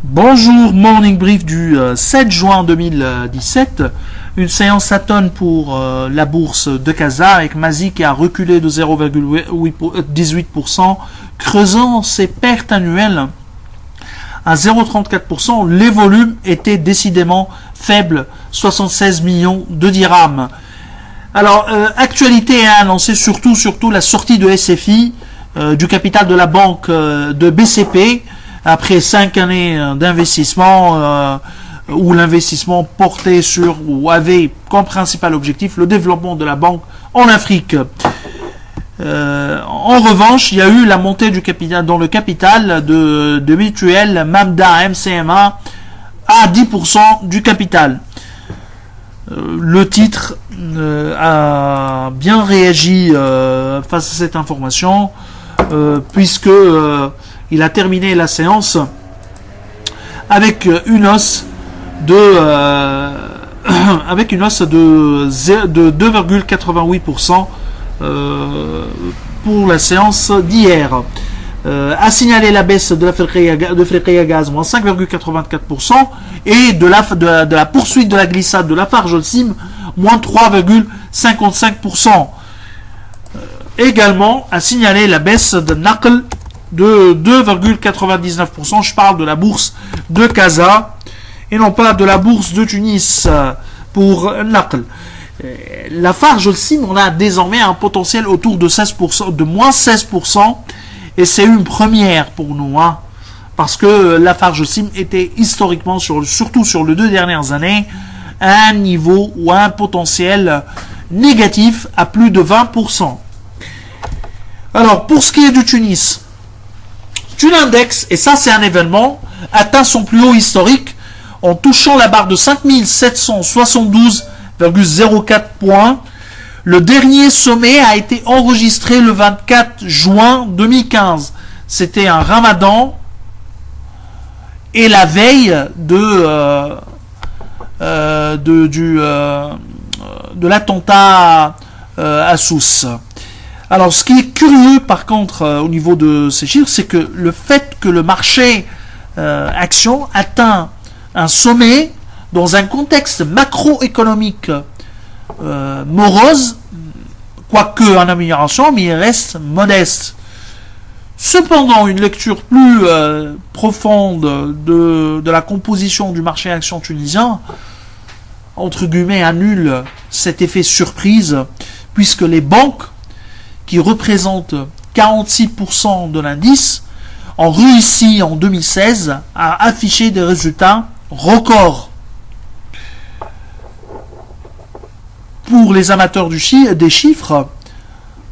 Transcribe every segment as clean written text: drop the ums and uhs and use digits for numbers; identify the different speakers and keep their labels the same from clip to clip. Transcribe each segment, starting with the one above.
Speaker 1: Bonjour, Morning Brief du 7 juin 2017. Une séance atone pour la bourse de Casa avec Mazy qui a reculé de 0,18%, creusant ses pertes annuelles à 0,34%. Les volumes étaient décidément faibles, 76 millions de dirhams. Alors, actualité a annoncé surtout la sortie de SFI, du capital de la banque de BCP, après 5 années d'investissement, où l'investissement portait sur, ou avait comme principal objectif, le développement de la banque en Afrique. En revanche, il y a eu la montée du capital, dans le capital de mutuelle Mamda MCMA à 10% du capital. Le titre a bien réagi face à cette information, puisque il a terminé la séance avec une hausse de 2,88% pour la séance d'hier. A signalé la baisse de Afriqiya Gaz, moins 5,84%, et de la poursuite de la glissade de Lafarge Holcim, moins 3,55%. Également, a signalé la baisse de Naql de 2,99%. Je parle de la bourse de Casa et non pas de la bourse de Tunis pour Naql. Lafarge Holcim, on a désormais un potentiel autour de 16%, de moins 16%, et c'est une première pour nous, parce que Lafarge Holcim était historiquement, surtout sur les 2 dernières années, à un niveau ou à un potentiel négatif à plus de 20%. Alors, pour ce qui est du Tunis, Tunindex, et ça c'est un événement, atteint son plus haut historique en touchant la barre de 5772,04 points. Le dernier sommet a été enregistré le 24 juin 2015. C'était un ramadan et la veille de l'attentat à Sousse. Alors, ce qui est curieux, par contre, au niveau de ces chiffres, c'est que le fait que le marché action atteint un sommet dans un contexte macroéconomique morose, quoique en amélioration, mais il reste modeste. Cependant, une lecture plus profonde de la composition du marché action tunisien, entre guillemets, annule cet effet surprise, puisque les banques, qui représentent 46% de l'indice, ont réussi en 2016 à afficher des résultats records. Pour les amateurs des chiffres,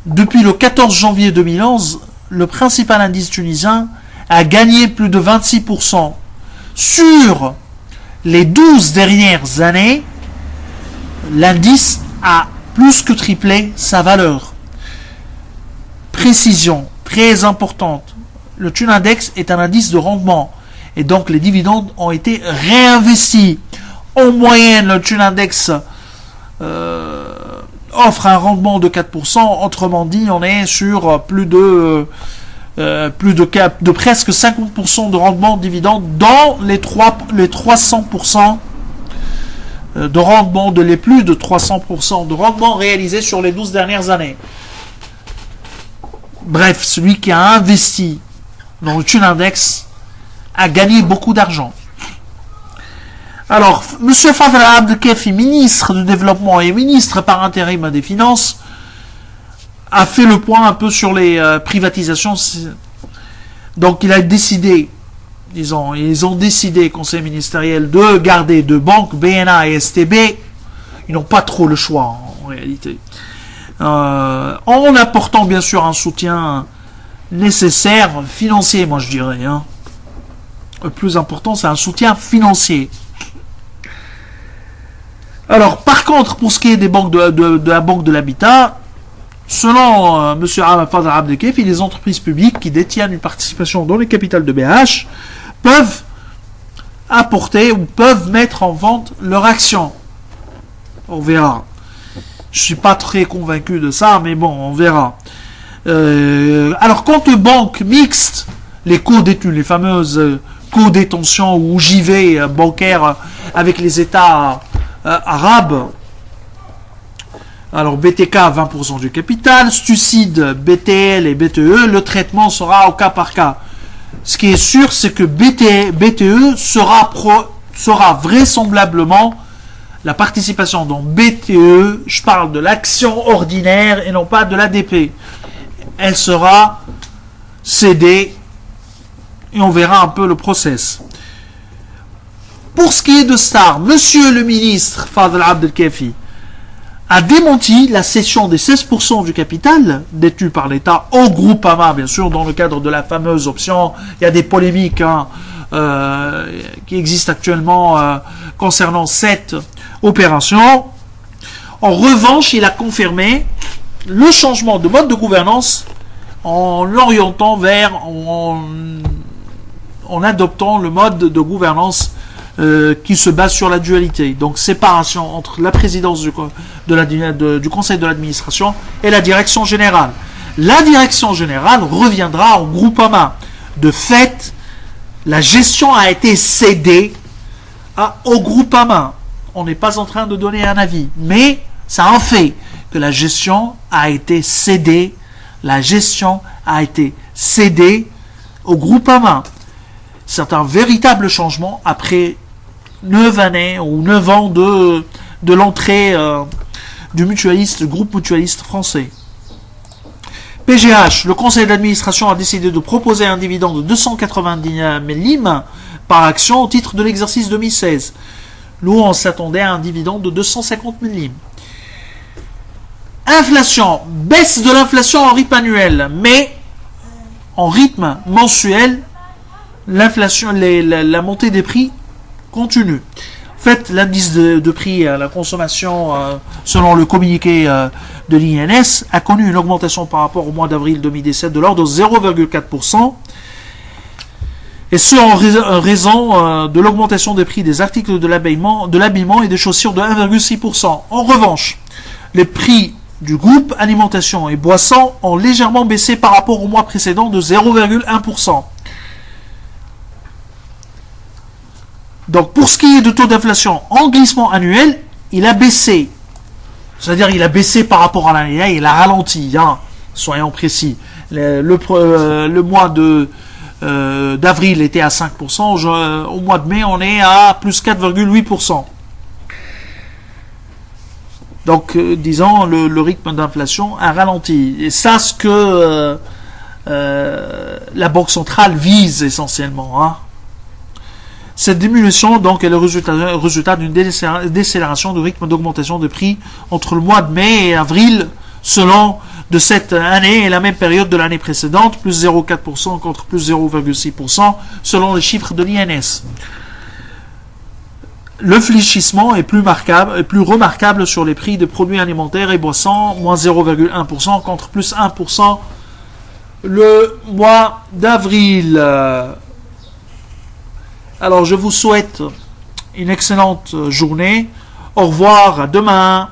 Speaker 1: depuis le 14 janvier 2011, le principal indice tunisien a gagné plus de 26%. Sur les 12 dernières années, l'indice a plus que triplé sa valeur. Précision très importante, le Tunindex est un indice de rendement et donc les dividendes ont été réinvestis. En moyenne, le Tunindex offre un rendement de 4%, autrement dit, on est sur plus de presque 50% de rendement de dividendes dans les 300% de rendement, les plus de 300% de rendement réalisés sur les 12 dernières années. Bref, celui qui a investi dans le Tunindex a gagné beaucoup d'argent. Alors, M. Fadel Abdelkefi, ministre du Développement et ministre par intérim des Finances, a fait le point un peu sur les privatisations. Donc, il a décidé, ils ont décidé, conseil ministériel, de garder 2 banques, BNA et STB. Ils n'ont pas trop le choix, en réalité. En apportant bien sûr un soutien nécessaire, financier, moi je dirais. Le plus important, c'est un soutien financier. Alors, par contre, pour ce qui est des banques de la Banque de l'Habitat, selon M. Fadel Abdelkefi, les entreprises publiques qui détiennent une participation dans les capitales de BH peuvent apporter ou peuvent mettre en vente leurs actions. On verra. Je suis pas très convaincu de ça, mais bon, on verra. Alors, quant aux banques mixtes, les co-détenues, les fameuses co-détention ou JV bancaire avec les États arabes. Alors BTK 20% du capital, Stucide, BTL et BTE, le traitement sera au cas par cas. Ce qui est sûr, c'est que BTE sera vraisemblablement la participation dans BTE, je parle de l'action ordinaire et non pas de l'ADP. Elle sera cédée et on verra un peu le process. Pour ce qui est de Star, monsieur le ministre Fadel Abdelkafi a démenti la cession des 16% du capital détenu par l'État au Groupama, bien sûr, dans le cadre de la fameuse option. Il y a des polémiques qui existent actuellement concernant cette opération. En revanche, il a confirmé le changement de mode de gouvernance en l'orientant vers, en adoptant le mode de gouvernance qui se base sur la dualité. Donc séparation entre la présidence du conseil de l'administration et la direction générale. La direction générale reviendra au Groupama. De fait, la gestion a été cédée au Groupama. On n'est pas en train de donner un avis, mais ça en fait que la gestion a été cédée. La gestion a été cédée au Groupama. C'est un véritable changement après 9 années ou 9 ans de l'entrée du groupe mutualiste français. PGH, le conseil d'administration a décidé de proposer un dividende de 290 000 limes par action au titre de l'exercice 2016. Nous, on s'attendait à un dividende de 250 000 limes. Inflation, baisse de l'inflation en rythme annuel, mais en rythme mensuel, l'inflation, la montée des prix continue. En fait, l'indice de prix à la consommation, selon le communiqué de l'INS, a connu une augmentation par rapport au mois d'avril 2017 de l'ordre de 0,4%. Et ce, en raison de l'augmentation des prix des articles de l'habillement et des chaussures de 1,6%. En revanche, les prix du groupe alimentation et boissons ont légèrement baissé par rapport au mois précédent de 0,1%. Donc, pour ce qui est de taux d'inflation en glissement annuel, il a baissé. C'est-à-dire, il a baissé par rapport à l'année, il a ralenti, soyons précis. Le mois d'avril était à 5%, au mois de mai, on est à plus 4,8%. Donc, disons, le rythme d'inflation a ralenti. Et ça, ce que la Banque centrale vise essentiellement. Cette diminution, donc, est le résultat d'une décélération du rythme d'augmentation des prix entre le mois de mai et avril, selon de cette année et la même période de l'année précédente, plus 0,4% contre plus 0,6%, selon les chiffres de l'INS. Le fléchissement est plus remarquable sur les prix des produits alimentaires et boissons, moins 0,1% contre plus 1% le mois d'avril. Alors, je vous souhaite une excellente journée. Au revoir, à demain.